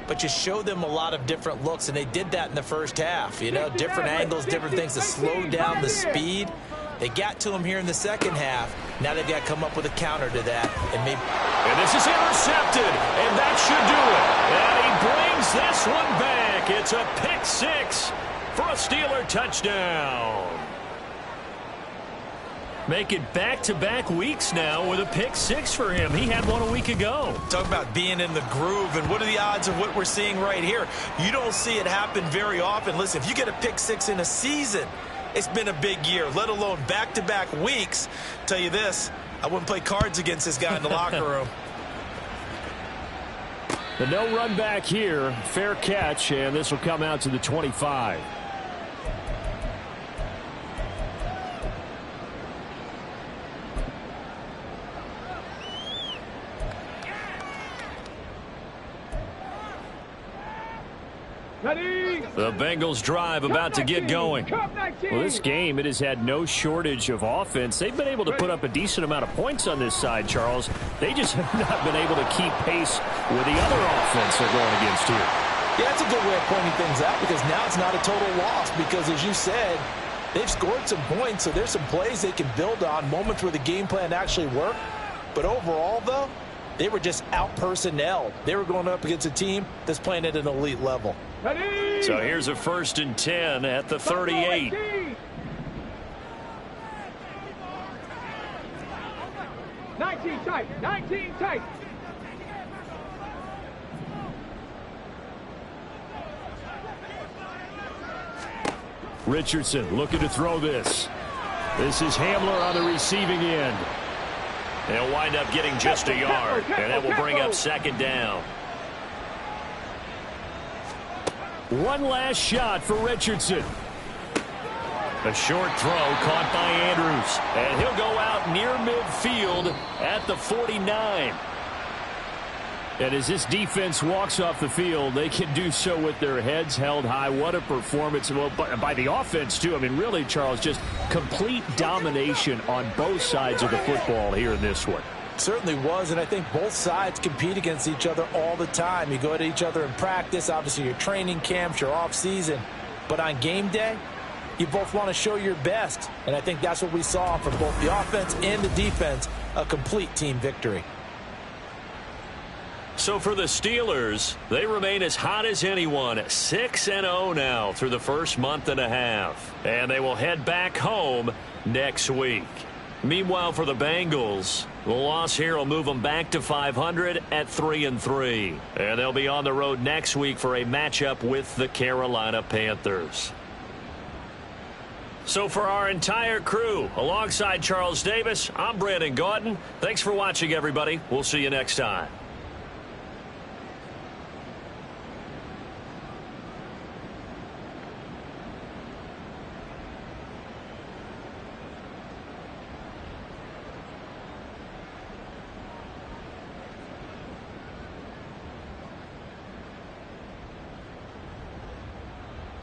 but you show them a lot of different looks, and they did that in the first half. You know, different angles, different things to slow down the speed. They got to him here in the second half. Now they've got to come up with a counter to that. And this is intercepted, and that should do it. And he brings this one back. It's a pick 6 for a Steeler touchdown. Making back-to-back weeks now with a pick 6 for him. He had one a week ago. Talk about being in the groove, and what are the odds of what we're seeing right here? You don't see it happen very often. Listen, if you get a pick 6 in a season, it's been a big year, let alone back-to-back weeks. Tell you this, I wouldn't play cards against this guy in the locker room. The no run back here, fair catch, and this will come out to the 25. The Bengals drive about to get going. Well, this game, it has had no shortage of offense. They've been able to put up a decent amount of points on this side, Charles. They just have not been able to keep pace with the other offense they're going against here. Yeah, that's a good way of pointing things out, because now it's not a total loss, because as you said, they've scored some points, so there's some plays they can build on, moments where the game plan actually worked. But overall, though, they were just out-personnelled. They were going up against a team that's playing at an elite level. So here's a 1st and 10 at the 38. Nineteen tight. Richardson looking to throw this. This is Hamler on the receiving end. They'll wind up getting just a yard, and that will bring up 2nd down. One last shot for Richardson. A short throw caught by Andrews, and he'll go out near midfield at the 49. And as this defense walks off the field, they can do so with their heads held high. What a performance. Well, by the offense, too. I mean, really, Charles, just complete domination on both sides of the football here in this one. Certainly was, and I think both sides compete against each other all the time. You go at each other in practice, obviously your training camps, your off-season. But on game day, you both want to show your best. And I think that's what we saw from both the offense and the defense, a complete team victory. So for the Steelers, they remain as hot as anyone, 6-0 now through the first month and a half. And they will head back home next week. Meanwhile, for the Bengals, the loss here will move them back to 500 at 3-3. And they'll be on the road next week for a matchup with the Carolina Panthers. So for our entire crew, alongside Charles Davis, I'm Brandon Gaudin. Thanks for watching, everybody. We'll see you next time.